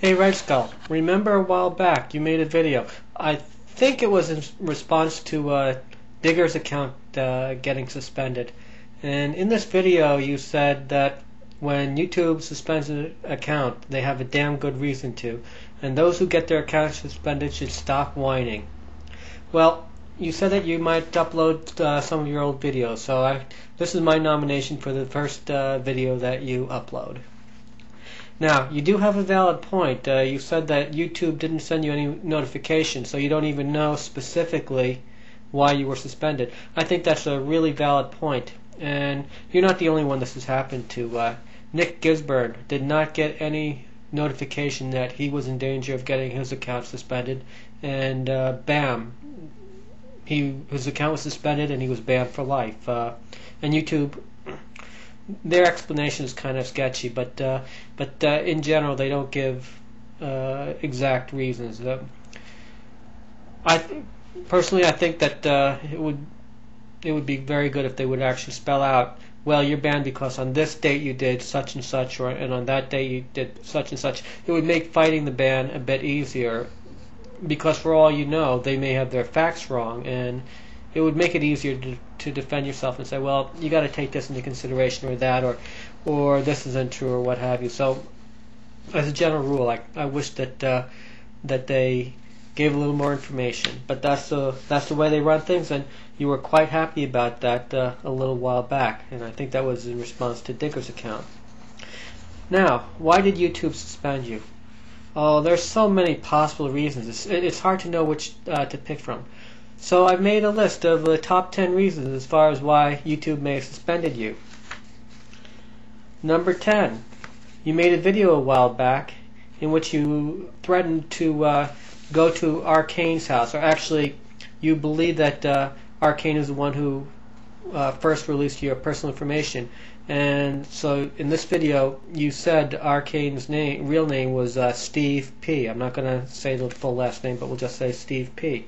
Hey Redskull, remember a while back you made a video. I think it was in response to Digger's account getting suspended. And in this video you said that when YouTube suspends an account, they have a damn good reason to. And those who get their account suspended should stop whining. Well, you said that you might upload some of your old videos, so this is my nomination for the first video that you upload. Now, you do have a valid point. You said that YouTube didn't send you any notification, so you don't even know specifically why you were suspended. I think that's a really valid point, and you're not the only one this has happened to. Nick Gisburn did not get any notification that he was in danger of getting his account suspended, and bam, his account was suspended and he was banned for life. And YouTube, their explanation is kind of sketchy, but in general they don't give exact reasons. Personally, I think that it would be very good if they would actually spell out, well, you're banned because on this date you did such and such, and on that date you did such and such. It would make fighting the ban a bit easier, because for all you know, they may have their facts wrong, and it would make it easier to defend yourself and say, well, you got to take this into consideration, or that, or this isn't true, or what have you. So, as a general rule, I wish that that they gave a little more information. But that's the way they run things, and you were quite happy about that a little while back, and I think that was in response to Digger's account. Now, why did YouTube suspend you? Oh, there's so many possible reasons. It's hard to know which to pick from. So I've made a list of the top 10 reasons as far as why YouTube may have suspended you. Number 10. You made a video a while back in which you threatened to go to Arcane's house, or actually you believe that Arcane is the one who first released your personal information. And so in this video you said Arcane's real name was Steve P. I'm not going to say the full last name, but we'll just say Steve P.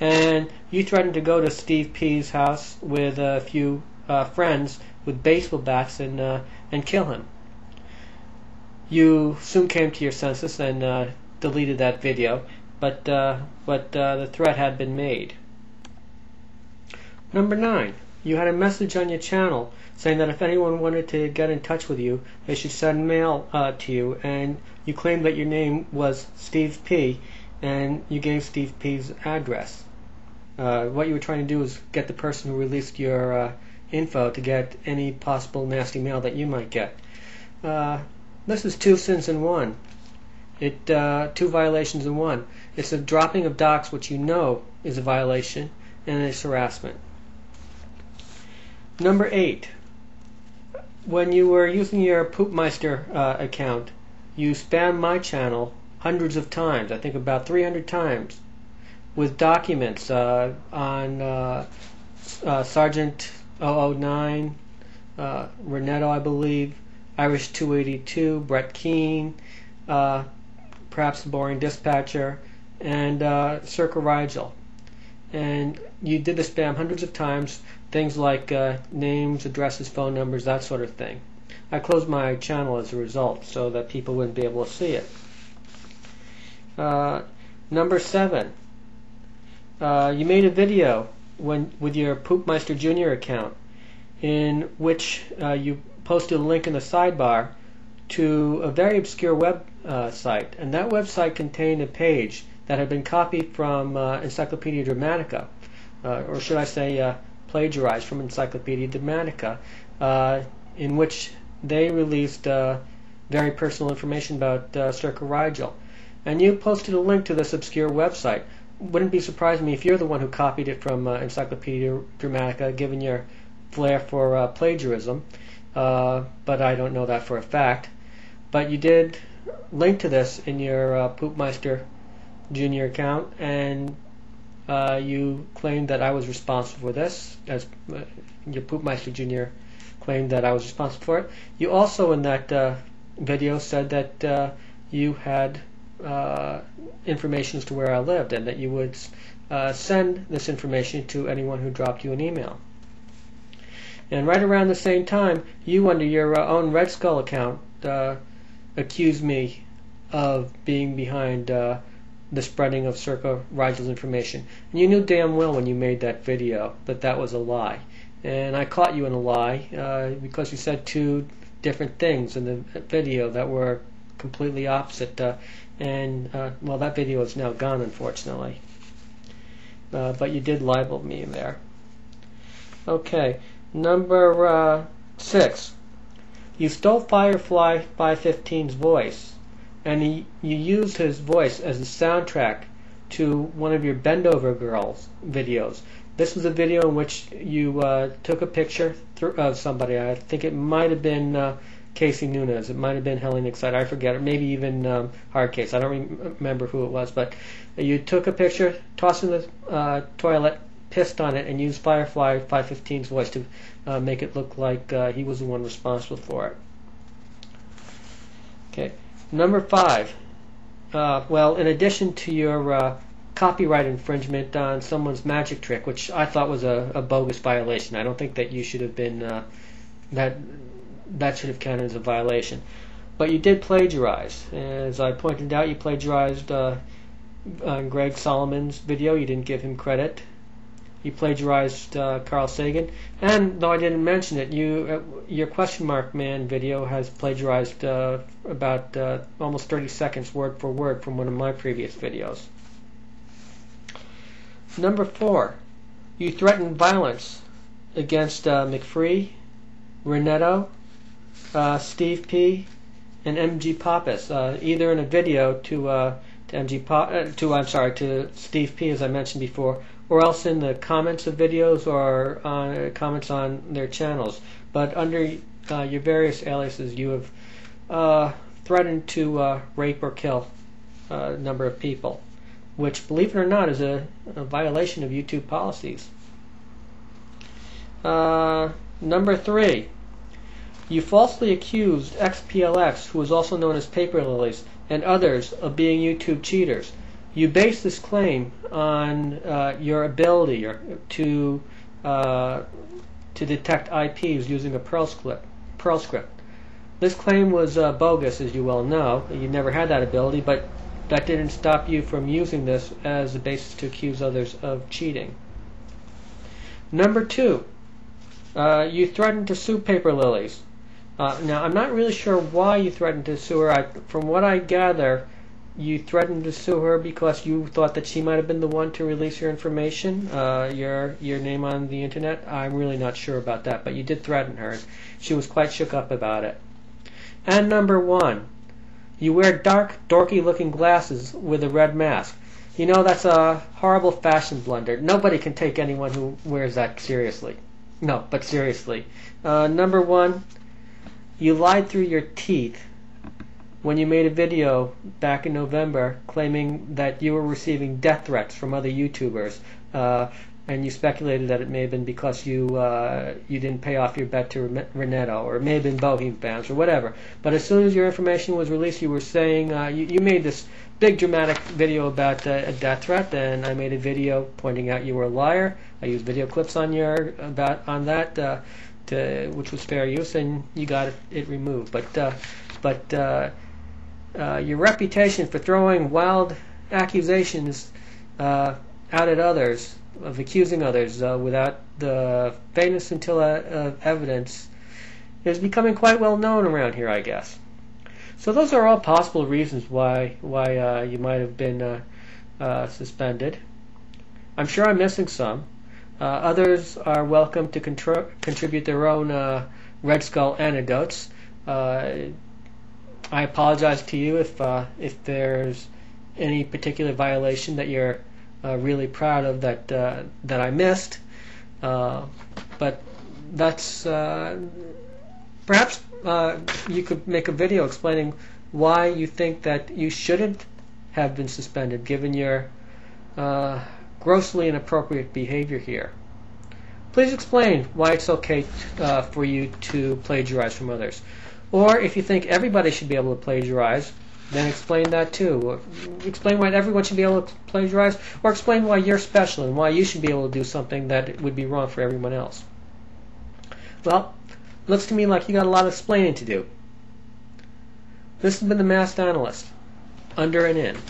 And you threatened to go to Steve P's house with a few friends with baseball bats and kill him. You soon came to your senses and deleted that video, but the threat had been made. Number 9. You had a message on your channel saying that if anyone wanted to get in touch with you, they should send mail to you, and you claimed that your name was Steve P, and you gave Steve P's address. What you were trying to do was get the person who released your info to get any possible nasty mail that you might get. This is 2 sins in one. 2 violations in one. It's a dropping of docs, which you know is a violation, and it's harassment. Number 8. When you were using your Poopmeister account, you spammed my channel hundreds of times, I think about 300 times, with documents on Sergeant 009, Renetto, I believe, Irish 282, Brett Keane, perhaps the Boring Dispatcher, and Circa Rigel. And you did the spam hundreds of times, things like names, addresses, phone numbers, that sort of thing. I closed my channel as a result so that people wouldn't be able to see it. Number 7. You made a video with your Poopmeister Jr. account in which you posted a link in the sidebar to a very obscure web site, and that website contained a page that had been copied from Encyclopedia Dramatica, or should I say plagiarized from Encyclopedia Dramatica, in which they released very personal information about Circa Rigel. And you posted a link to this obscure website. Wouldn't be surprising me if you're the one who copied it from Encyclopedia Dramatica, given your flair for plagiarism, but I don't know that for a fact. But you did link to this in your Poopmeister Jr. account, and you claimed that I was responsible for this, as your Poopmeister Jr. claimed that I was responsible for it. You also in that video said that you had information as to where I lived, and that you would send this information to anyone who dropped you an email. And right around the same time, you under your own Redskull account accused me of being behind the spreading of Circa Rigel's information. And you knew damn well when you made that video that that was a lie. And I caught you in a lie because you said two different things in the video that were completely opposite. Well, that video is now gone, unfortunately. But you did libel me there. Okay, number 6. You stole Firefly 515's voice, and you used his voice as a soundtrack to one of your Bend Over Girls videos. This was a video in which you took a picture of somebody. I think it might have been Casey Nunez. It might have been Helen Excite. I forget. Or maybe even Hardcase. I don't remember who it was. But you took a picture, tossed it in the toilet, pissed on it, and used Firefly 515's voice to make it look like he was the one responsible for it. Okay. Number 5. Well, in addition to your copyright infringement on someone's magic trick, which I thought was a bogus violation. I don't think that you should have been that should have counted as a violation. But you did plagiarize. As I pointed out, you plagiarized on Greg Solomon's video. You didn't give him credit. You plagiarized Carl Sagan. And though I didn't mention it, your Question Mark Man video has plagiarized about almost 30 seconds word for word from one of my previous videos. Number 4, you threatened violence against McFree, Renetto, Steve P, and MG Pappas, either in a video to Steve P, as I mentioned before, or else in the comments of videos or comments on their channels. But under your various aliases, you have threatened to rape or kill a number of people, which, believe it or not, is a violation of YouTube policies. Number 3, you falsely accused XPLX, who is also known as Paper Lilies, and others of being YouTube cheaters. You base this claim on your ability to detect IPs using a Perl script. This claim was bogus, as you well know. You never had that ability, but that didn't stop you from using this as a basis to accuse others of cheating. Number 2, you threatened to sue Paper Lilies. Now, I'm not really sure why you threatened to sue her. From what I gather, you threatened to sue her because you thought that she might have been the one to release your information, your name on the internet. I'm really not sure about that, but you did threaten her. She was quite shook up about it. And number 1, you wear dark, dorky-looking glasses with a red mask. You know, that's a horrible fashion blunder. Nobody can take anyone who wears that seriously. No, but seriously. Number 1, you lied through your teeth when you made a video back in November claiming that you were receiving death threats from other YouTubers, and you speculated that it may have been because you didn't pay off your bet to Renetto, or it may have been Bohem fans, or whatever. But as soon as your information was released, you were saying you made this big dramatic video about a death threat, and I made a video pointing out you were a liar. I used video clips on that, which was fair use, and you got it removed. But your reputation for throwing wild accusations out at others, of accusing others without the faintest scintilla of evidence, is becoming quite well known around here, I guess. So those are all possible reasons why you might have been suspended. I'm sure I'm missing some. Others are welcome to contribute their own Redskull anecdotes. I apologize to you if there's any particular violation that you're really proud of that I missed. But that's perhaps you could make a video explaining why you think that you shouldn't have been suspended, given your grossly inappropriate behavior here. Please explain why it's okay for you to plagiarize from others. Or if you think everybody should be able to plagiarize, then explain that too. Explain why everyone should be able to plagiarize, or explain why you're special and why you should be able to do something that would be wrong for everyone else. Well, looks to me like you got a lot of explaining to do. This has been the Masked Analyst. under and in.